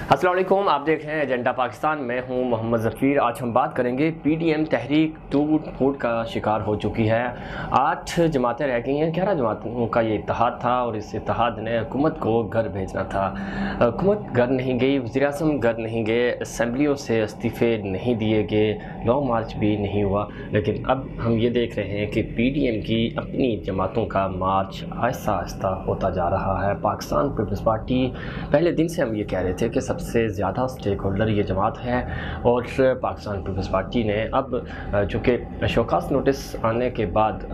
अस्सलाम वालेकुम, आप देख रहे हैं एजेंडा पाकिस्तान। मैं हूं मोहम्मद ज़फ़ीर। आज हम बात करेंगे पीडीएम तहरीक टूट फूट का शिकार हो चुकी है। 8 जमातें रह गई हैं। 11 जमातों का ये इत्तेहाद था और इस इत्तेहाद ने हुकूमत को घर भेजना था। हुकूमत घर नहीं गई, वज़ीर-ए-आज़म घर नहीं गए, असम्बलियों से इस्तीफ़े नहीं दिए गए, लॉन्ग मार्च भी नहीं हुआ। लेकिन अब हम ये देख रहे हैं कि पीडीएम की अपनी जमातों का मार्च आहिस्ता आहिस्ता होता जा रहा है। पाकिस्तान पीपल्स पार्टी, पहले दिन से हम ये कह रहे थे कि सबसे ज़्यादा स्टेक होल्डर ये जमात है और पाकिस्तान पीपल्स पार्टी ने अब चूँकि शोकास नोटिस आने के बाद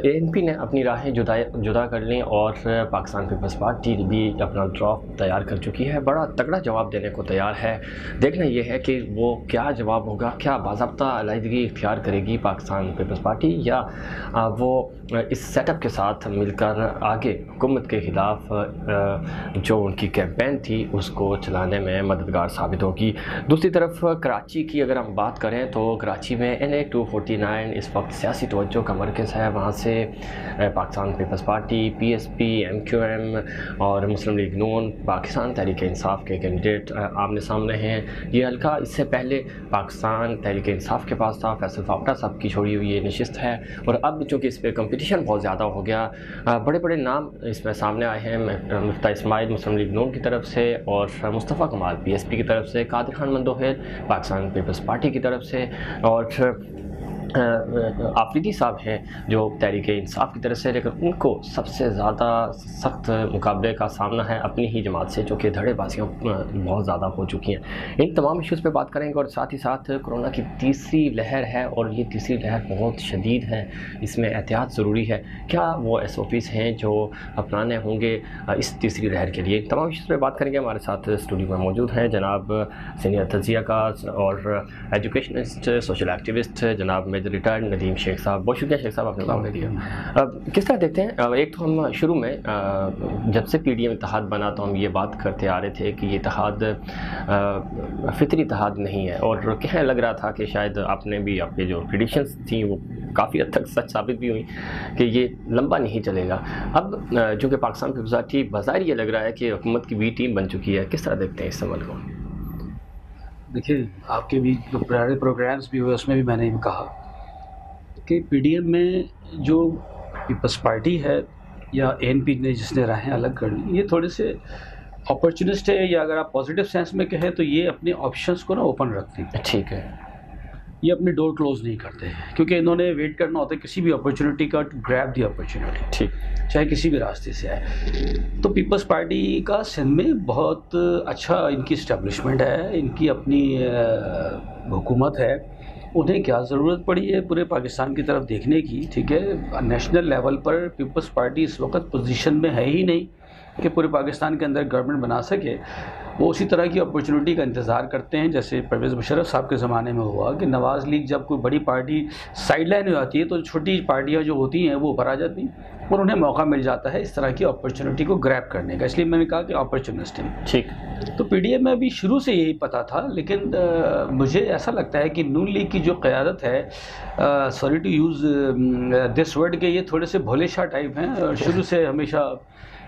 एएनपी ने अपनी राहें जुदा कर लीं और पाकिस्तान पीपल्स पार्टी भी अपना ड्राफ्ट तैयार कर चुकी है। बड़ा तगड़ा जवाब देने को तैयार है। देखना ये है कि वो क्या जवाब होगा। क्या बाज़ाब्ता अलहदगी इख्तियार करेगी पाकिस्तान पीपल्स पार्टी, या वो इस सेटअप के साथ मिलकर आगे हुकूमत के ख़िलाफ़ जो उनकी कैंपेन थी उसको चलाने में मददगार साबित होगी। दूसरी तरफ कराची की अगर हम बात करें तो कराची में NA 249 इस वक्त सियासी तवज्जो का मरकज़ है। वहाँ से Pakistan peoples party, PSP, MQM और मुस्लिम लीग नून, पाकिस्तान तहरीक इंसाफ के कैंडिडेट आमने सामने हैं। ये हल्का इससे पहले पाकिस्तान तहरीक इंसाफ के पास था, फैसल फावड़ा साहब की छोड़ी हुई ये नशिस्त है। और अब चूँकि इस पर कंपटीशन बहुत ज़्यादा हो गया, बड़े बड़े नाम इसमें सामने आए हैं। मुफ्ती इस्माइल मुस्लिम लीग नून की तरफ से और मुस्तफ़ा कमाल PSP की तरफ से, कादिर खान मंदोहेर पाकिस्तान पीपल्स पार्टी की तरफ से, और आफरीदी साहब हैं जो तहरीक इंसाफ की तरफ से। लेकिन उनको सबसे ज़्यादा सख्त मुकाबले का सामना है अपनी ही जमात से, जो कि धड़ेबाजियाँ बहुत ज़्यादा हो चुकी हैं। इन तमाम इश्यूज़ पे बात करेंगे और साथ ही साथ कोरोना की तीसरी लहर है और ये तीसरी लहर बहुत शदीद है, इसमें एहतियात ज़रूरी है। क्या वो SOPs हैं जो अपनाने होंगे इस तीसरी लहर के लिए? तमाम इश्यूज़ पे बात करेंगे। हमारे साथ स्टूडियो में मौजूद हैं जनाब सीनियर तजिया का और एजुकेशनिस्ट, सोशल एक्टिविस्ट जनाब रिटायर्ड नदीम शेख साहब। बहुत शुक्रिया शेख साहब, आपने काम दिया। अब किस तरह देखते हैं, एक तो हम शुरू में जब से पीडीएम इत्तेहाद बना तो हम ये बात करते आ रहे थे कि ये इत्तेहाद फितरी इत्तेहाद नहीं है, और कहने लग रहा था कि शायद आपने भी आपके जो प्रेडिक्शंस थी वो काफ़ी हद तक सच साबित भी हुई कि ये लंबा नहीं चलेगा। अब जो कि पाकिस्तान पीपल्स पार्टी बाज़ाहिर ये लग रहा है कि हुकूमत की B टीम बन चुकी है। किस तरह देखते हैं इस अमल को? देखिए, आपके भी जो पुराने प्रोग्राम्स भी हुए उसमें भी मैंने भी कहा कि पीडीएम में जो पीपल्स पार्टी है या ANP ने जिसने राहें अलग कर ली, ये थोड़े से अपॉर्चुनिस्ट है, या अगर आप पॉजिटिव सेंस में कहें तो ये अपने ऑप्शंस को ना ओपन रखते हैं। ठीक है, ये अपनी डोर क्लोज नहीं करते हैं, क्योंकि इन्होंने वेट करना होता है किसी भी अपॉर्चुनिटी का, टू ग्रैब दी अपॉर्चुनिटी, ठीक, चाहे किसी भी रास्ते से आए। तो पीपल्स पार्टी का सिंध में बहुत अच्छा इनकी इस्टेब्लिशमेंट है, इनकी अपनी हुकूमत है। उन्हें क्या ज़रूरत पड़ी है पूरे पाकिस्तान की तरफ देखने की, ठीक है। नेशनल लेवल पर पीपल्स पार्टी इस वक्त पोजीशन में है ही नहीं कि पूरे पाकिस्तान के अंदर गवर्नमेंट बना सके। वो उसी तरह की अपॉर्चुनिटी का इंतज़ार करते हैं जैसे परवेज़ मुशर्रफ साहब के ज़माने में हुआ कि नवाज़ लीग जब कोई बड़ी पार्टी साइडलाइन हो जाती है तो छोटी पार्टियाँ जो होती हैं वो ऊपर आ जाती हैं और उन्हें मौका मिल जाता है इस तरह की अपॉर्चुनिटी को ग्रैब करने का। इसलिए मैंने कहा कि अपॉर्चुनिस्ट है, ठीक। तो पीडीएम में भी शुरू से यही पता था, लेकिन मुझे ऐसा लगता है कि नून लीग की जो क़यादत है, sorry to use this word, के ये थोड़े से भोले शाह टाइप हैं और शुरू से हमेशा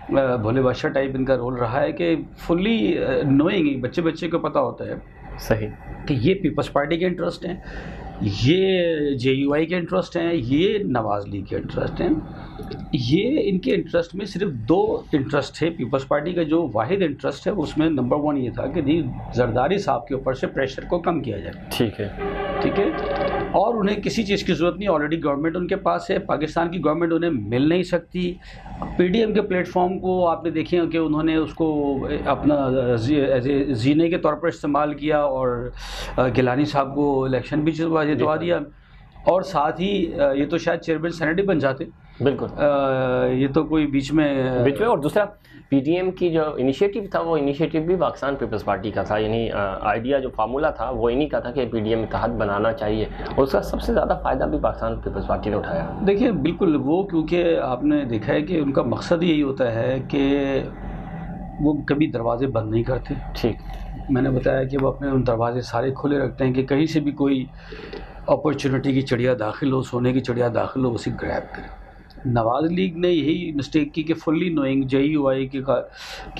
भोले बादशाह टाइप इनका रोल रहा है कि फुल्ली नोइंग बच्चे बच्चे को पता होता है सही कि ये पीपल्स पार्टी के इंटरेस्ट हैं, ये JUI के इंटरेस्ट हैं, ये नवाज़ लीग के इंटरेस्ट हैं। ये इनके इंटरेस्ट में सिर्फ 2 इंटरेस्ट थे। पीपल्स पार्टी का जो वाहिद इंटरेस्ट है उसमें नंबर 1 ये था कि नहीं, जरदारी साहब के ऊपर से प्रेशर को कम किया जाए, ठीक है, ठीक है। और उन्हें किसी चीज़ की ज़रूरत नहीं, ऑलरेडी गवर्नमेंट उनके पास है, पाकिस्तान की गवर्नमेंट उन्हें मिल नहीं सकती। पीडीएम के प्लेटफॉर्म को आपने देखे कि उन्होंने उसको अपना जीने के तौर पर इस्तेमाल किया और गिलानी साहब को इलेक्शन भी जितवा दिया, और साथ ही ये तो शायद चेयरमैन सेनेट ही बन जाते। बिल्कुल, ये तो कोई बीच में और दूसरा पीडीएम की जो इनिशिएटिव था वो इनिशिएटिव भी पाकिस्तान पीपल्स पार्टी का था, यानी आइडिया जो फार्मूला था वो इन्हीं का था कि पीडीएम इत्तेहाद बनाना चाहिए, और उसका सबसे ज़्यादा फ़ायदा भी पाकिस्तान पीपल्स पार्टी ने उठाया। देखिए, बिल्कुल वो, क्योंकि आपने देखा है कि उनका मकसद यही होता है कि वो कभी दरवाजे बंद नहीं करते, ठीक। मैंने बताया कि वो अपने उन दरवाजे सारे खुले रखते हैं कि कहीं से भी कोई अपॉर्चुनिटी की चिड़िया दाखिल हो, सोने की चिड़िया दाखिल हो, उसे ग्रैब करें। नवाज लीग ने यही मिस्टेक की कि फुल्ली नोइंग JUI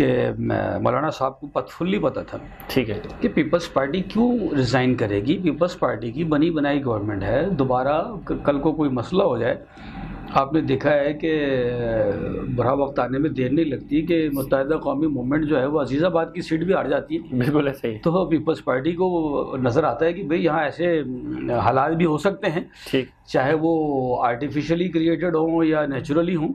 के मौलाना साहब को फुल्ली पता था, ठीक है, कि पीपल्स पार्टी क्यों रिज़ाइन करेगी। पीपल्स पार्टी की बनी बनाई गवर्नमेंट है, दोबारा कल को कोई मसला हो जाए, आपने देखा है कि बुरा वक्त आने में देर नहीं लगती कि मुत्तहिदा कौमी मूवमेंट जो है वो अजीज़ाबाद की सीट भी हार जाती है। बिल्कुल ऐसे ही। तो पीपल्स पार्टी को नज़र आता है कि भाई यहाँ ऐसे हालात भी हो सकते हैं, ठीक, चाहे वो आर्टिफिशियली क्रिएटेड हों या नेचुरली हों,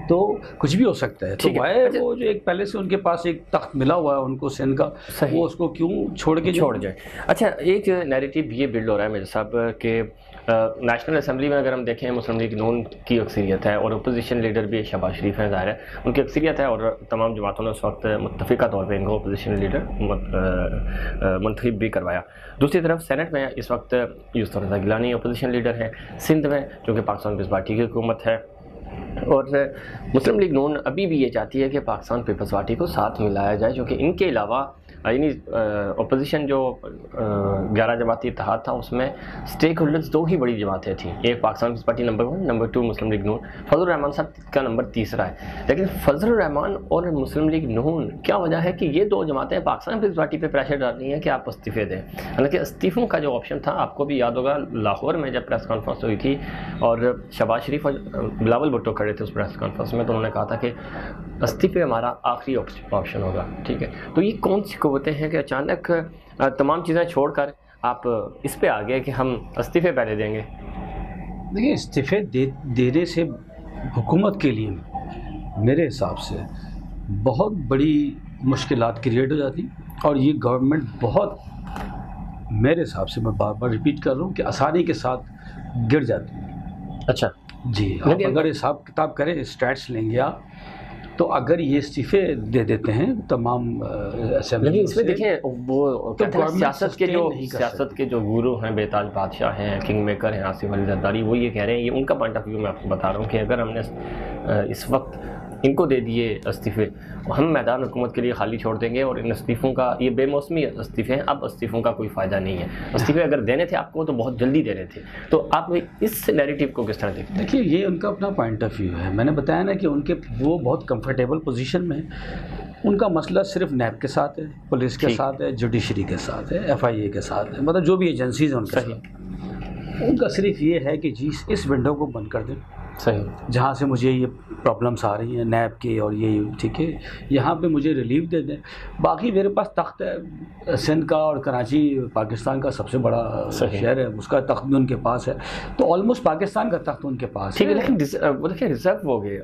तो कुछ भी हो सकता है। तो वाई वो जो एक पहले से उनके पास एक तख्त मिला हुआ है उनको सिंध का, वो उसको क्यों छोड़ जाए। अच्छा, एक नैरेटिव ये बिल्ड हो रहा है मेरे साहब कि नेशनल असेंबली में अगर हम देखें मुस्लिम लीग नून की अक्सरियत है और अपोजिशन लीडर भी शहबाज शरीफ हैं, ज़ाहिर है उनकी अक्सरियत है और तमाम जमातों ने उस वक्त मुत्तफ़िका तौर पे इनको अपोजिशन लीडर मुंतखब भी करवाया। दूसरी तरफ सेनेट में इस वक्त यूसुफ रज़ा गिलानी अपोजिशन लीडर हैं, सिंध में जो कि पाकिस्तान पीपल्स पार्टी की हुकूमत है, और मुस्लिम लीग नून अभी भी ये चाहती है कि पाकिस्तान पीपल्स पार्टी को साथ मिलाया जाए, जो कि इनके अलावा यानी अपोजिशन जो 11 जमाती इत्तेहाद था उसमें स्टेक होल्डर्स 2 ही बड़ी जमातें थीं, एक Pakistan peoples party number 1, number 2 Muslim league Noon. Fazal Rehman साहब का नंबर 3 है, लेकिन फजल रहमान और मुस्लिम लीग नून क्या वजह है कि ये 2 जमातें पाकिस्तान पीपल्स पार्टी पे प्रेशर डाल रही हैं कि आप इस्तीफ़े दें। हालांकि इस्तीफ़ों का जो ऑप्शन था, आपको भी याद होगा लाहौर में जब प्रेस कॉन्फ्रेंस हुई थी और शहबाज शरीफ और बिलावल भुट्टो खड़े थे उस प्रेस कॉन्फ्रेंस में, तो उन्होंने कहा था कि इस्तीफ़े हमारा आखिरी ऑप्शन होगा। ठीक है, तो ये कौन सी कुव्वतें हैं कि अचानक तमाम चीज़ें छोड़कर आप इस पे आ गए कि हम इस्तीफ़े पहले देंगे? देखिए, इस्तीफ़े देने से हुकूमत के लिए मेरे हिसाब से बहुत बड़ी मुश्किलात क्रिएट हो जाती और ये गवर्नमेंट बहुत, मेरे हिसाब से मैं बार बार रिपीट कर रहा हूँ कि आसानी के साथ गिर जाती है। अच्छा जी, आप अगर हिसाब किताब करें, स्टैट्स लेंगे आप, तो अगर ये इस्तीफ़े दे देते हैं तमाम लेकिन इसमें देखें वो तो सियासत के जो गुरु हैं, बेताज बादशाह हैं, किंग मेकर हैं, आसिफ अली जरदारी, वो ये कह रहे हैं, ये उनका पॉइंट ऑफ व्यू मैं आपको बता रहा हूँ कि अगर हमने इस वक्त इनको दे दिए इस्तीफ़े, हम मैदान हुकूमत के लिए खाली छोड़ देंगे और इन इस्तीफ़ों का, ये बेमौसमी इस्तीफ़े हैं, अब इस्तीफ़ों का कोई फ़ायदा नहीं है। इस्तीफ़े अगर देने थे आपको तो बहुत जल्दी देने थे। तो आप इस नैरेटिव को किस तरह देखते हैं? देखिए, ये उनका अपना पॉइंट ऑफ व्यू है। मैंने बताया ना कि उनके वो बहुत कंफर्टेबल पोजीशन में, उनका मसला सिर्फ नैब के साथ है, पुलिस के साथ है, जुडिशरी के साथ है, FIA के साथ है, मतलब जो भी एजेंसीज हैं उनके साथ। उनका सिर्फ ये है कि जी इस विंडो को बंद कर दें, सही, जहाँ से मुझे ये प्रॉब्लम्स आ रही हैं नैब के और ये, ठीक है, यहाँ पे मुझे रिलीफ दे दें। बाकी मेरे पास तख्त है सिंध का, और कराची पाकिस्तान का सबसे बड़ा शहर है, उसका तख्त भी उनके पास है, तो ऑलमोस्ट पाकिस्तान का तख्त उनके पास ठीक है। लेकिन वो देखिए रिजर्व हो गए,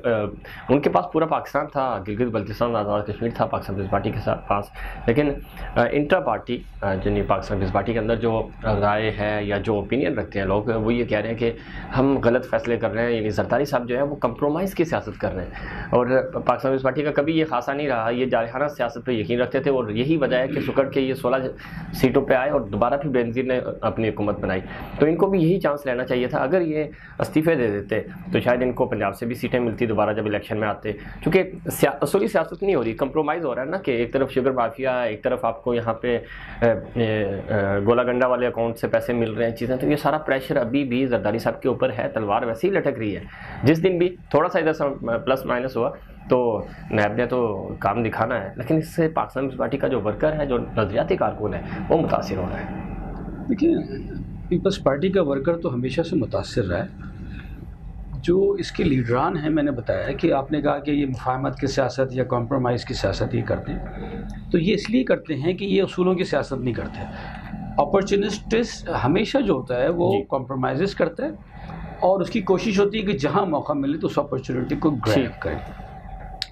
उनके पास पूरा पाकिस्तान था, गिलगित बल्तिस्तान आज़ाद कश्मीर था पाकिस्तान पीपल्स पार्टी के पास, लेकिन इंट्रा पार्टी यानी पाकिस्तान पीपल्स पार्टी के अंदर जो राय है या जो ओपिनियन रखते हैं लोग, वो ये कह रहे हैं कि हम गलत फैसले कर रहे हैं, यानी जरदारी साहब जो है वो कंप्रोमाइज़ की सियासत कर रहे हैं। और पाकिस्तान पीपल्स पार्टी का कभी ये खासा नहीं रहा, ये जारहाना सियासत पे यकीन रखते थे और यही वजह है कि सुकड़ के ये 16 सीटों पे आए और दोबारा फिर बेनज़ीर ने अपनी हुकूमत बनाई। तो इनको भी यही चांस लेना चाहिए था। अगर ये इस्तीफ़े दे देते तो शायद इनको पंजाब से भी सीटें मिलती दोबारा जब इलेक्शन में आते, क्योंकि असली सियासत नहीं हो रही, कंप्रोमाइज़ हो रहा है ना, कि एक तरफ शुगर माफिया, एक तरफ आपको यहाँ पे गोलागंडा वाले अकाउंट से पैसे मिल रहे हैं चीज़ें, तो ये सारा प्रेशर अभी भी जरदारी साहब के ऊपर है, तलवार वैसे ही लटक रही है। जिस दिन भी थोड़ा सा इधर प्लस माइनस हुआ तो नैब ने तो काम दिखाना है, लेकिन इससे पाकिस्तान पीपल्स पार्टी का जो वर्कर है, जो नज़रियाती कारकुन है, वो मुतासिर हो रहा है। देखिए, पीपल्स पार्टी का वर्कर तो हमेशा से मुतासिर रहा है। जो इसके लीडरान हैं, मैंने बताया कि आपने कहा कि ये मुफाहमत की सियासत या कॉम्प्रोमाइज़ की सियासत ही करते हैं, तो ये इसलिए करते हैं कि ये उसूलों की सियासत नहीं करते। अपॉर्चुनिस्ट हमेशा जो होता है वो कॉम्प्रोमाइज़ करता है और उसकी कोशिश होती है कि जहाँ मौका मिले तो उस अपॉर्चुनिटी को ग्रैब करें।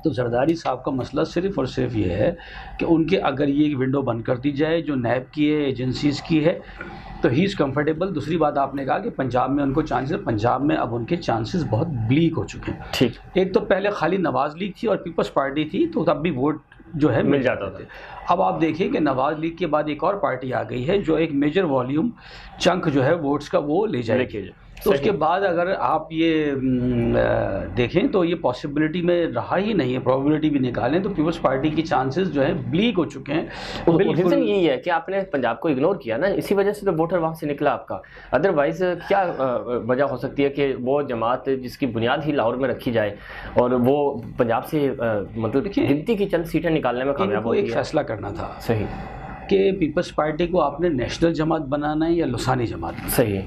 तो जरदारी साहब का मसला सिर्फ़ और सिर्फ ये है कि उनके अगर ये विंडो बंद कर दी जाए जो नैब की है, एजेंसीज़ की है, तो ही इज़ कम्फर्टेबल। दूसरी बात आपने कहा कि पंजाब में उनको चांसेस, पंजाब में अब उनके चांसेस बहुत ब्लीक हो चुके हैं। ठीक, एक तो पहले खाली नवाज़ लीग थी और पीपल्स पार्टी थी, तो तब भी वोट जो है मिल जाता थे। अब आप देखिए कि नवाज़ लीग के बाद एक और पार्टी आ गई है जो एक मेजर वॉल्यूम चंक जो है वोट्स का वो ले जाएगी। तो उसके बाद अगर आप ये देखें तो ये पॉसिबिलिटी में रहा ही नहीं है, प्रोबेबिलिटी भी निकालें तो पीपल्स पार्टी की चांसेस जो है ब्लीक हो चुके हैं। रीज़न यही है कि आपने पंजाब को इग्नोर किया ना, इसी वजह से तो वोटर वहाँ से निकला आपका। अदरवाइज क्या वजह हो सकती है कि वो जमात जिसकी बुनियाद ही लाहौर में रखी जाए और वो पंजाब से मतलब गिनती की चंद सीटें निकालने में कामयाब हो। एक फैसला करना था सही कि पीपल्स पार्टी को आपने नेशनल जमात बनाना है या लुसानी जमात। सही।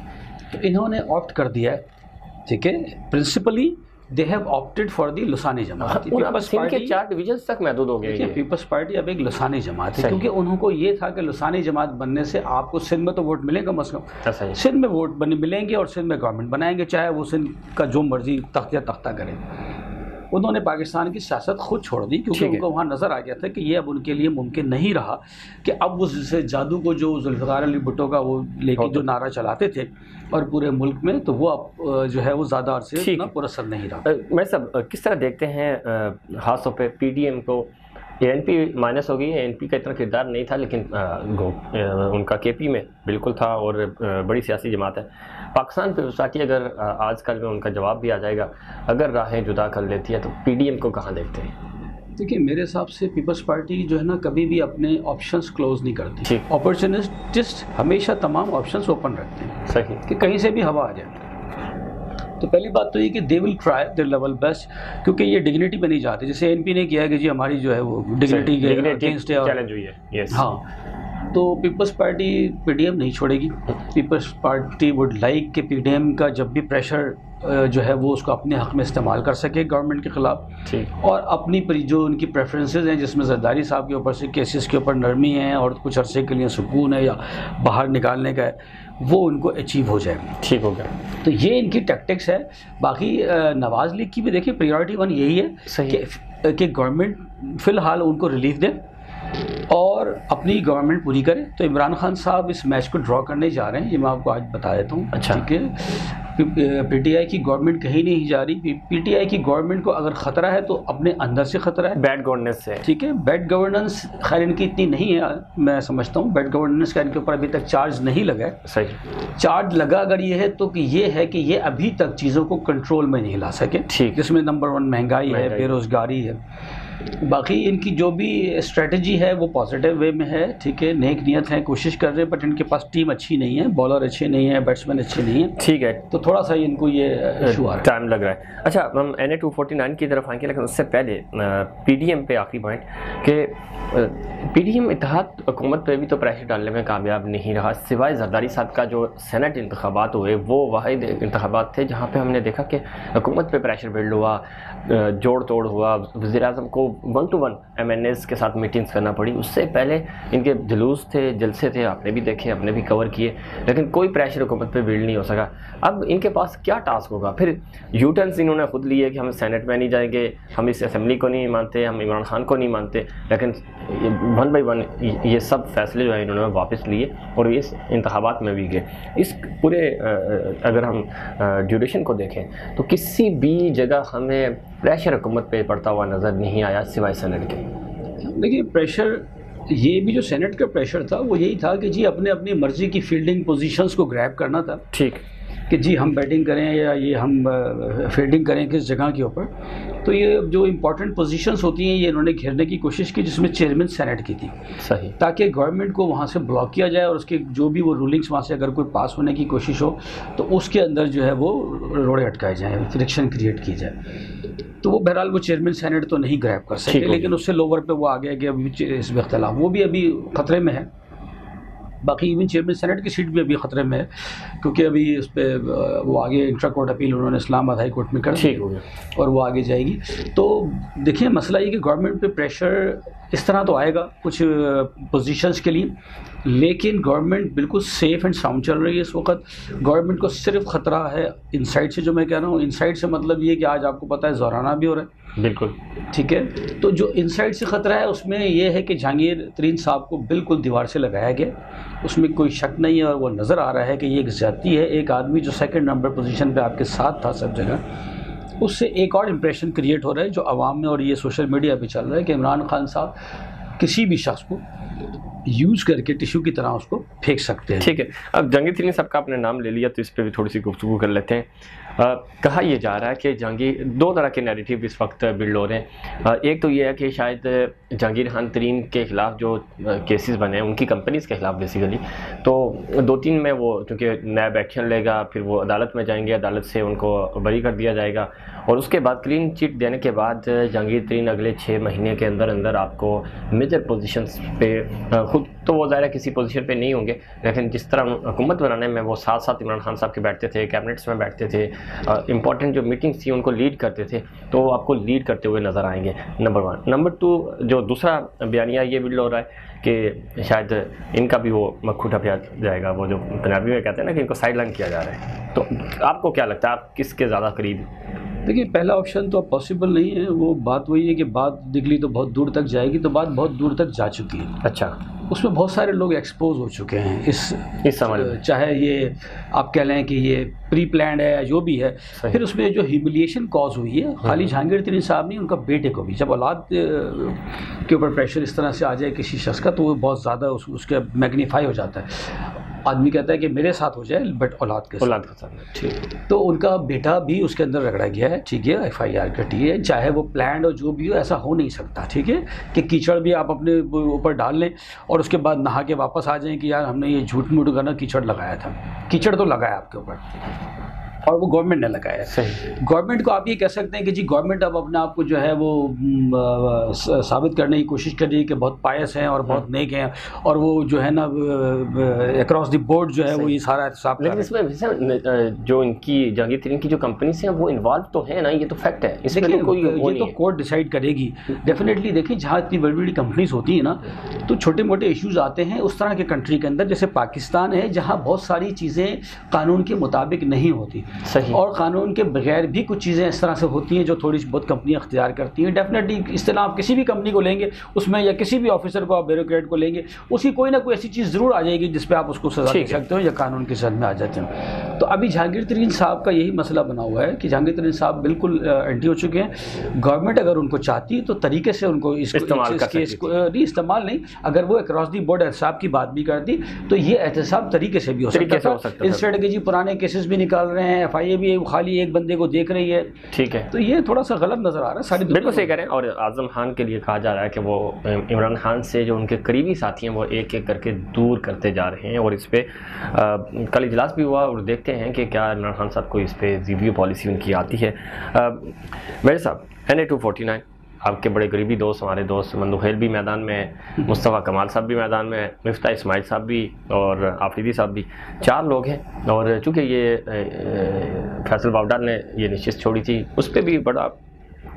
तो इन्होंने ऑप्ट कर दिया है, ठीक है, principally they have opted for the लुसानी जमात। पीपल्स पार्टी के 4 डिवीजन्स तक महदूद हो गए। पीपल्स पार्टी अब एक लुसानी जमात है, क्योंकि उनको ये था कि लुसानी जमात बनने से आपको सिंध में तो वोट मिलेगा कम से कम, सिंध में वोट मिलेंगे और सिंध में गवर्नमेंट बनाएंगे, चाहे वो सिंध का जो मर्जी तख्ता करें। उन्होंने पाकिस्तान की सियासत खुद छोड़ दी, क्योंकि उनको वहाँ नज़र आ गया था कि ये अब उनके लिए मुमकिन नहीं रहा कि अब वो जैसे जादू को जो जुल्फ़िकार अली भुट्टो का वो लेके जो नारा चलाते थे और पूरे मुल्क में, तो वो अब जो है वो ज़्यादा अरसे ना पुरअसर नहीं रहा। मैं सब किस तरह देखते हैं खास तौर पे PDM को? ANP माइनस हो गई है, ANP का इतना किरदार नहीं था, लेकिन उनका KP में बिल्कुल था और बड़ी सियासी जमात है। पाकिस्तान पीपल्स पार्टी अगर आजकल में उनका जवाब भी आ जाएगा, अगर राहें जुदा कर लेती है तो PDM को कहाँ देखते हैं? देखिए, मेरे हिसाब से पीपल्स पार्टी जो है ना कभी भी अपने ऑप्शंस क्लोज नहीं करती। अपॉर्चुनिस्ट हमेशा तमाम ऑप्शंस ओपन रखते हैं, सही, कि कहीं से भी हवा आ जाए। तो पहली बात तो ये कि they will try their level best, क्योंकि ये डिग्निटी पे नहीं जाते। जैसे ANP ने किया है कि जी हमारी जो है वो डिग्निटी के अगेंस्ट चैलेंज हुई है। यस। हाँ, तो पीपल्स पार्टी PDM नहीं छोड़ेगी। पीपल्स पार्टी वुड लाइक कि PDM का जब भी प्रेशर जो है वो उसको अपने हक़ में इस्तेमाल कर सके गवर्नमेंट के ख़िलाफ़, और अपनी जो उनकी प्रेफरेंसेस हैं जिसमें जरदारी साहब के ऊपर से केसेस के ऊपर नरमी है और कुछ अरसे के लिए सुकून है या बाहर निकालने का है, वो उनको अचीव हो जाए। ठीक हो गया। तो ये इनकी टैक्टिक्स है। बाकी नवाज़ लीग की भी देखिए प्रायोरिटी 1 यही है कि गवर्नमेंट फ़िलहाल उनको रिलीफ दे और अपनी गवर्नमेंट पूरी करे। तो इमरान खान साहब इस मैच को ड्रॉ करने जा रहे हैं, ये मैं आपको आज बता देता हूँ। अच्छा। ठीक है, PTI की गवर्नमेंट कहीं नहीं जा रही। PTI की गवर्नमेंट को अगर ख़तरा है तो अपने अंदर से ख़तरा है, बैड गवर्नेंस से। ठीक है, बैड गवर्नेंस खैर इनकी इतनी नहीं है, मैं समझता हूँ। बैड गवर्नेंस का इनके ऊपर अभी तक चार्ज नहीं लगा है। सही। चार्ज लगा अगर ये है तो कि ये है कि ये अभी तक चीज़ों को कंट्रोल में नहीं ला सके। ठीक। जिसमें नंबर 1 महंगाई है, बेरोज़गारी है। बाकी इनकी जो भी स्ट्रेटजी है वो पॉजिटिव वे में है, ठीक है, नेक नियत है, कोशिश कर रहे हैं, बट इनके पास टीम अच्छी नहीं है, बॉलर अच्छे नहीं है, बैट्समैन अच्छे नहीं है। ठीक है, तो थोड़ा सा इनको ये इशू आ रहा है, टाइम लग रहा है। अच्छा, हम NA-249 की तरफ आएंगे, लेकिन उससे पहले PDM पे आखिरी पॉइंट कि PDM इत्तेहाद हुकूमत पे भी तो प्रेशर डालने में कामयाब नहीं रहा, सिवाय जरदारी साहब का जो सेनेट इंतखाबात हुए वो वाहिद इंतखाबात थे जहाँ पे हमने देखा कि हुकूमत पे प्रेशर बिल्ड हुआ, जोड़ तोड़ हुआ, वज़ीर-ए-आज़म को 1-to-1 MNAs के साथ मीटिंग्स करना पड़ी। उससे पहले इनके जुलूस थे, जलसे थे, आपने भी देखे, आपने भी कवर किए, लेकिन कोई प्रेशर हुकूमत पे बिल्ड नहीं हो सका। अब इनके पास क्या टास्क होगा? फिर यूटर्न्स इन्होंने खुद लिए कि हम सेनेट में नहीं जाएंगे, हम इस असेंबली को नहीं मानते, हम इमरान खान को नहीं मानते, लेकिन 1 by 1 ये सब फैसले जो है इन्होंने वापस लिए और इस इंतखाबात में भी गए। इस पूरे अगर हम ड्यूरेशन को देखें तो किसी भी जगह हमें प्रेशर हुकूमत पे पड़ता हुआ नज़र नहीं आया सिवाय सेनेट के। देखिए, प्रेशर ये भी जो सेनेट का प्रेशर था वो यही था कि जी अपने अपनी मर्ज़ी की फील्डिंग पोजीशंस को ग्रैब करना था। ठीक, कि जी हम बैटिंग करें या ये हम फील्डिंग करें किस जगह के ऊपर। तो ये जो इम्पोर्टेंट पोजीशंस होती हैं ये इन्होंने घेरने की कोशिश की, जिसमें चेयरमैन सेनेट की थी। सही। ताकि गवर्नमेंट को वहाँ से ब्लॉक किया जाए और उसके जो भी वो रूलिंग्स वहाँ से अगर कोई पास होने की कोशिश हो तो उसके अंदर जो है वो रोड़े अटकाए जाएँ, फ्रिक्शन क्रिएट की जाए। तो वो बहरहाल वो चेयरमैन सेनेट तो नहीं ग्रैब कर सके, लेकिन उससे लोअर पे वो आ गया कि अभी इस इख्तिलाफ वो भी अभी ख़तरे में है। बाकी इवन चेयरमैन सेनेट की सीट भी अभी ख़तरे में है, क्योंकि अभी उस पर वो आगे इंट्रा कोर्ट अपील उन्होंने इस्लामाबाद हाई कोर्ट में कर दी और वो आगे जाएगी। तो देखिए, मसला ये कि गवर्नमेंट पे प्रेशर इस तरह तो आएगा कुछ पोजीशंस के लिए, लेकिन गवर्नमेंट बिल्कुल सेफ़ एंड साउंड चल रही है इस वक्त। गवर्नमेंट को सिर्फ ख़तरा है इनसाइड से, जो मैं कह रहा हूँ इनसाइड से मतलब ये कि आज आपको पता है ज़ोराना भी हो रहा है। बिल्कुल ठीक है, तो जो इनसाइड से ख़तरा है उसमें यह है कि जहांगीर तरीन साहब को बिल्कुल दीवार से लगाया गया, उसमें कोई शक नहीं है और वो नज़र आ रहा है कि ये एक ज़्यादती है। एक आदमी जो 2nd नंबर पोजीशन पे आपके साथ था सब जगह, उससे एक और इम्प्रेशन क्रिएट हो रहा है जो आवाम में और ये सोशल मीडिया पे चल रहा है कि इमरान खान साहब किसी भी शख्स को यूज़ करके टिश्यू की तरह उसको फेंक सकते हैं। ठीक है, अब जहांगीर तरीन साहब का आपने नाम ले लिया तो इस पर भी थोड़ी सी गुफ्तगू कर लेते हैं। कहा यह जा रहा है कि जहांगीर, दो तरह के नैरेटिव इस वक्त बिल्ड हो रहे हैं। एक तो ये है कि शायद जहांगीर खान तरीन के ख़िलाफ़ जो केसेस बने हैं उनकी कंपनीज़ के ख़िलाफ़ बेसिकली, तो 2-3 में वो चूँकि नैब एक्शन लेगा, फिर वो अदालत में जाएंगे, अदालत से उनको बरी कर दिया जाएगा और उसके बाद क्लीन चिट देने के बाद जहांगीर तरीन अगले 6 महीने के अंदर अंदर आपको मेजर पोजीशंस पे, खुद तो वो ज़ाहिर है किसी पोजीशन पे नहीं होंगे, लेकिन जिस तरह हुकूमत बनाने में वो साथ साथ इमरान खान साहब के बैठते थे, कैबिनेट्स में बैठते थे, इंपॉर्टेंट जो मीटिंग्स थी उनको लीड करते थे, तो वो आपको लीड करते हुए नज़र आएंगे, नंबर 1। नंबर 2, जो दूसरा बयानिया ये बिल्ड हो रहा है कि शायद इनका भी वो मक्खू ठपिया जाएगा, वो जो पंजाबी में कहते हैं ना कि इनको साइड लाइन किया जा रहा है। तो आपको क्या लगता है, आप किसके ज़्यादा करीब? देखिए, पहला ऑप्शन तो पॉसिबल नहीं है। वो बात वही है कि बात निकली तो बहुत दूर तक जाएगी, तो बात बहुत दूर तक जा चुकी है। अच्छा, उसमें बहुत सारे लोग एक्सपोज हो चुके हैं इस समझ, चाहे ये आप कह लें कि ये प्री प्लान्ड है या जो भी है। फिर उसमें जो ह्यूमिलिएशन कॉज हुई है, खाली जहांगीर तरीन साहब नहीं, उनका बेटे को भी, जब औलाद के ऊपर प्रेशर इस तरह से आ जाए किसी शख्स का, तो वो बहुत ज़्यादा उसके मैग्नीफाई हो जाता है। आदमी कहता है कि मेरे साथ हो जाए बट औलाद के साथ, ठीक। तो उनका बेटा भी उसके अंदर रगड़ा गया है, ठीक है, FIR कटी है, चाहे वो प्लान्ड हो जो भी हो, ऐसा हो नहीं सकता, ठीक है, कि कीचड़ भी आप अपने ऊपर डाल लें और उसके बाद नहा के वापस आ जाएं कि यार हमने ये झूठ मूठ करना कीचड़ लगाया था। कीचड़ तो लगाया आपके ऊपर और वो गवर्नमेंट ने लगाया है। गवर्नमेंट को आप ये कह सकते हैं कि जी गवर्नमेंट अब अपने आप को जो है वो साबित करने की कोशिश कर रही है कि बहुत पायस हैं और बहुत नेक हैं, और वो जो है ना अक्रॉस द बोर्ड जो है वो ये सारा एहसाब। लेकिन इसमें जो इनकी जहांगीर तरीन की जो कंपनीज हैं वो इन्वॉल्व तो है ना, ये तो फैक्ट है। इसमें तो कोई ये तो कोर्ट डिसाइड करेगी डेफिनेटली। देखिए, जहाँ इतनी बड़ी बड़ी कंपनीज होती है ना, तो छोटे मोटे इश्यूज आते हैं उस तरह के कंट्री के अंदर, जैसे पाकिस्तान है जहाँ बहुत सारी चीज़ें कानून के मुताबिक नहीं होती, सही, और कानून के बगैर भी कुछ चीज़ें इस तरह से होती हैं जो थोड़ी बहुत कंपनियां अख्तियार करती हैं। डेफिनेटली इस तरह आप किसी भी कंपनी को लेंगे उसमें, या किसी भी ऑफिसर को, आप ब्यूरोक्रेट को लेंगे, उसकी कोई ना कोई ऐसी चीज़ ज़रूर आ जाएगी जिस पे आप उसको सजा दे सकते हो या कानून की जद में आ जाते हैं। तो अभी जहांगीर तरीन साहब का यही मसला बना हुआ है कि जहांगीर तरीन साहब बिल्कुल एंटी हो चुके हैं। गवर्नमेंट अगर उनको चाहती तो तरीके से उनको इस्तेमाल नहीं, अगर वो अक्रॉस दी बोर्ड एहतसाब की बात भी करती तो ये एहतसाब तरीके से भी हो सकता था। इंस्टेड के जी पुराने केसेस भी निकाल रहे हैं, FIA भी खाली एक बंदे को देख रही है, ठीक है, तो ये थोड़ा सा गलत नजर आ रहा है। सारी बिल्कुल सही कह रहे हैं। और आजम खान के लिए कहा जा रहा है कि वो इमरान खान से जो उनके करीबी साथी हैं वो एक एक करके दूर करते जा रहे हैं, और इस पर कल इजलास भी हुआ और देखते हैं कि क्या इमरान खान साहब को इस पर रिव्यू पॉलिसी उनकी आती है। मेरे साहब NA-249 आपके बड़े करीबी दोस्त, हमारे दोस्त मंदुखेल भी मैदान में है, मुस्तफ़ा कमाल साहब भी मैदान में है, मिफ्ता इस्माइल साहब भी और आफरीदी साहब भी, 4 लोग हैं। और चूँकि ये फैसल बावडर ने ये नशिस्त छोड़ी थी, उस पर भी बड़ा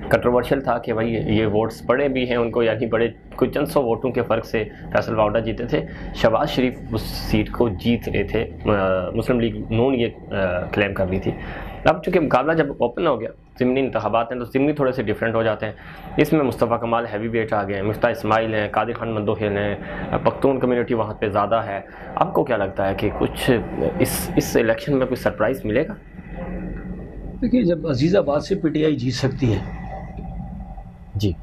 कंट्रोवर्शियल था कि भाई ये वोट्स पड़े भी हैं उनको, यानी बड़े कोई चंद 100 वोटों के फ़र्क से फैसल बावडा जीते थे। शहबाज शरीफ उस सीट को जीत रहे थे, मुस्लिम लीग नून ये क्लेम कर रही थी। अब चूँकि मुकाबला जब ओपन हो गया, ज़िमनी इंतखाबात हैं, तो ज़िमनी थोड़े से डिफरेंट हो जाते हैं। इसमें मुस्तफ़ा कमाल हैवी वेट आ गए हैं, मिफ्ता इस्माइल हैं, कादिर खान मंदोखेल हैं, पख्तून कम्युनिटी वहाँ पे ज़्यादा है। आपको क्या लगता है कि कुछ इस इलेक्शन में कुछ सरप्राइज़ मिलेगा? देखिए, जब अजीज़ाबाद से PTI जीत सकती है जी,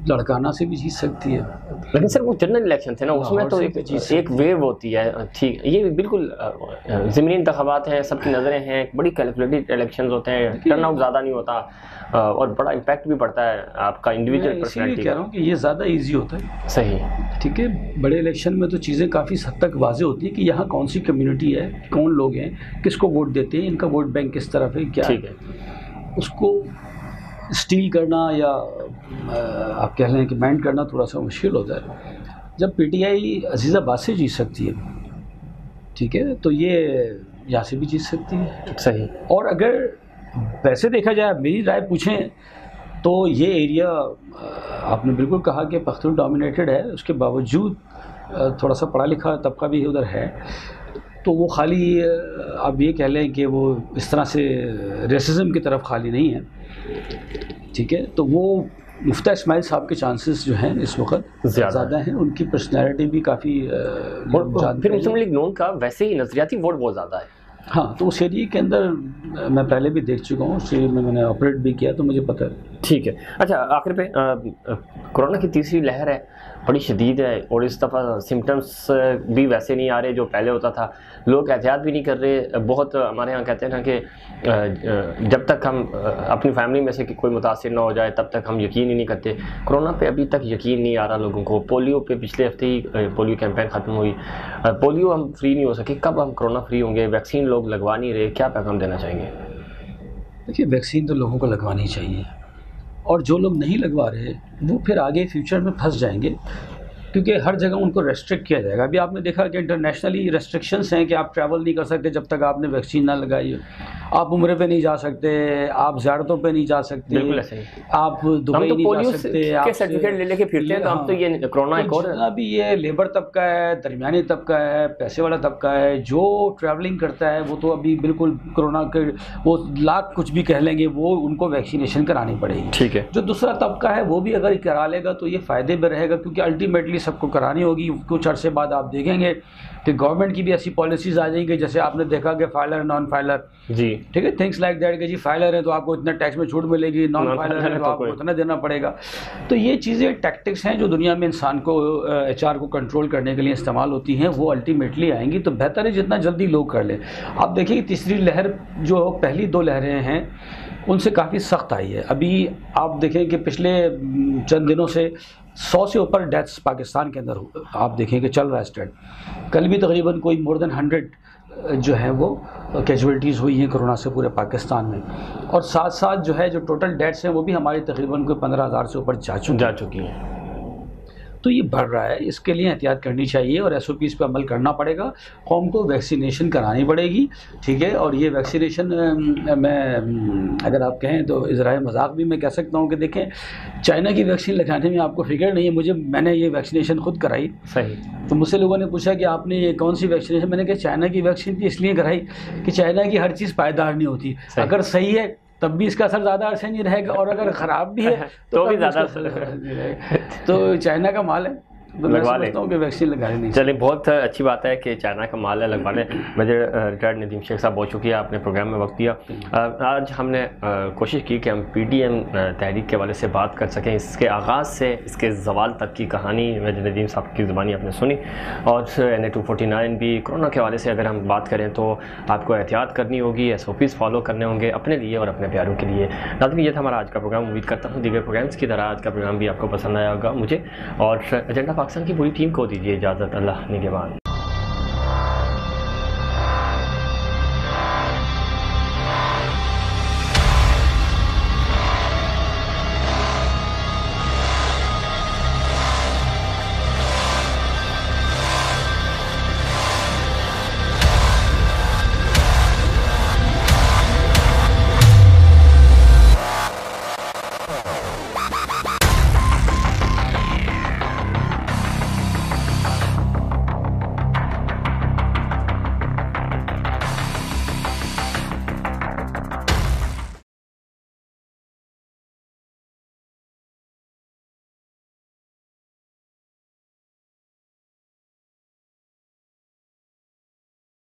लड़काना से भी जीत सकती है, लेकिन सर वो जनरल इलेक्शन थे ना, उसमें तो एक वेव होती है। ठीक, ये बिल्कुल ज़िमनी इंतखाबात हैं, सबकी नज़रें हैं, बड़ी कैलकुलेटेड इलेक्शंस होते हैं, टर्नआउट ज़्यादा नहीं होता और बड़ा इम्पैक्ट भी पड़ता है आपका इंडिविजुअल पर्सनैलिटी। कह रहा हूँ कि ये ज़्यादा ईजी होता है। सही, ठीक है। बड़े इलेक्शन में तो चीज़ें काफ़ी हद तक वाज़ेह होती है कि यहाँ कौन सी कम्युनिटी है, कौन लोग हैं, किसको वोट देते हैं, इनका वोट बैंक किस तरफ है, क्या है, उसको स्टील करना या आप कह लें कि माइंड करना थोड़ा सा मुश्किल होता है। जब PTI अजीज़ाबाद से जीत सकती है, ठीक है, तो ये यहाँ से भी जीत सकती है। सही। और अगर वैसे देखा जाए, मेरी राय पूछें तो ये एरिया आपने बिल्कुल कहा कि पख्तून डोमिनेटेड है, उसके बावजूद थोड़ा सा पढ़ा लिखा तबका भी उधर है, तो वो खाली आप ये कह लें कि वो इस तरह से रेसिज्म की तरफ खाली नहीं है, ठीक है। तो वो मुफ्ता इस्माइल साहब के चांसेस जो हैं इस वक्त ज़्यादा हैं, उनकी पर्सनैलिटी भी काफ़ी फिर मुस्लिम लीग नून का वैसे ही नज़रियाती वोट बहुत ज़्यादा है। हाँ, तो उस एरिया के अंदर मैं पहले भी देख चुका हूँ, उस एरिया में मैंने ऑपरेट भी किया, तो मुझे पता है। ठीक है। अच्छा, आखिर पे कोरोना की तीसरी लहर है, बड़ी शदीद है और इस दफ़ा सिम्टम्स भी वैसे नहीं आ रहे जो पहले होता था, लोग एहतियात भी नहीं कर रहे। बहुत हमारे यहाँ कहते हैं ना कि जब तक हम अपनी फैमिली में से कोई मुतासिर ना हो जाए तब तक हम यकीन ही नहीं करते। कोरोना पे अभी तक यकीन नहीं आ रहा लोगों को। पोलियो पे पिछले हफ्ते ही पोलियो कैंपेन ख़त्म हुई, पोलियो हम फ्री नहीं हो सके, कब हम कोरोना फ्री होंगे? वैक्सीन लोग लगवा नहीं रहे, क्या पैगाम देना चाहेंगे? देखिए, वैक्सीन तो लोगों को लगवानी चाहिए और जो लोग नहीं लगवा रहे वो फिर आगे फ्यूचर में फंस जाएंगे, क्योंकि हर जगह उनको रेस्ट्रिक्ट किया जाएगा। अभी आपने देखा कि इंटरनेशनली रेस्ट्रिक्शंस हैं कि आप ट्रैवल नहीं कर सकते जब तक आपने वैक्सीन ना लगाई हो, आप उम्रे पे नहीं जा सकते, आप ज़ियारतों पे नहीं जा सकते, बिल्कुल ऐसे ही। आप दुबई नहीं जा सकते, आप सर्टिफिकेट ले लेके फिरते हैं, तो हम तो ये कोरोना एक और अभी ये लेबर तबका है, दरमियानी तबका है, पैसे वाला तबका है, जो ट्रैवलिंग करता है वो तो अभी बिल्कुल कोरोना के वो लाख कुछ भी कह लेंगे, वो उनको वैक्सीनेशन करानी पड़ेगी। ठीक है। जो दूसरा तबका है वो भी अगर करा लेगा तो ये फ़ायदे में रहेगा, क्योंकि अल्टीमेटली सबको करानी होगी। कुछ अरसे बाद आप देखेंगे कि गवर्नमेंट की भी ऐसी पॉलिसीज़ आ जाएंगी, जैसे आपने देखा कि फाइलर नॉन फाइलर, जी ठीक है, थिंग्स लाइक दैट कि जी फाइलर है तो आपको इतना टैक्स में छूट मिलेगी, नॉन फाइलर है तो आपको उतना देना पड़ेगा। तो ये चीज़ें टैक्टिक्स हैं जो दुनिया में इंसान को HR को कंट्रोल करने के लिए इस्तेमाल होती हैं, वो अल्टीमेटली आएंगी। तो बेहतर है जितना जल्दी लोग कर लें। आप देखिए कि तीसरी लहर जो पहली 2 लहरें हैं उनसे काफ़ी सख्त आई है। अभी आप देखें कि पिछले चंद दिनों से 100 से ऊपर डेथ्स पाकिस्तान के अंदर आप देखें कि चल रहा है स्टेट। कल भी तकरीबन कोई मोर देन 100 जो है वो कैजुअल्टीज़ हुई हैं कोरोना से पूरे पाकिस्तान में, और साथ साथ जो है जो टोटल डेथ्स हैं वो भी हमारी तकरीबन कोई 15,000 से ऊपर जा चुकी हैं। तो ये बढ़ रहा है, इसके लिए एहतियात करनी चाहिए और SOPs पे अमल करना पड़ेगा। कौम को वैक्सीनेशन करानी पड़ेगी, ठीक है। और ये वैक्सीनेशन मैं अगर आप कहें तो इज़राए मजाक भी मैं कह सकता हूँ कि देखें, चाइना की वैक्सीन लगाने में आपको फिक्र नहीं है। मैंने ये वैक्सीनेशन खुद कराई। सही। तो मुझसे लोगों ने पूछा कि आपने ये कौन सी वैक्सीनेशन, मैंने कहा चाइना की वैक्सीन थी, इसलिए कराई कि चाइना की हर चीज़ पायदार नहीं होती। अगर सही है तब भी इसका असर ज़्यादा अरसे नहीं रहेगा, और अगर ख़राब भी है तो भी ज़्यादा असर नहीं रहेगा। तो चाइना का माल है, तो मैं समझता हूँ कि वैक्सीन लगानी नहीं। चलिए, बहुत अच्छी बात है कि चाइना का माल है, लगवा लें। मेजर रिटायर्ड नदीम शेख साहब, बहुत शुक्रिया, आपने प्रोग्राम में वक्त दिया। आज हमने कोशिश की कि हम PTM तहरीक के वाले से बात कर सकें, इसके आगाज़ से इसके ज़वाल तक की कहानी मेजर नदीम साहब की ज़ुबानी आपने सुनी। और NA-249 भी कोरोना के हवाले से अगर हम बात करें तो आपको एहतियात करनी होगी, SOPs फॉलो करने होंगे अपने लिए और अपने प्यारों के लिए। नाज़रीन, ये था हमारा आज का प्रोग्राम। उम्मीद करता हूँ दीगर प्रोग्राम्स की तरह आज का प्रोग्राम भी आपको पसंद आया होगा। मुझे और एजेंडा पाकिस्तान की पूरी टीम को दीजिए इजाज़त। अल्लाह निगहबान।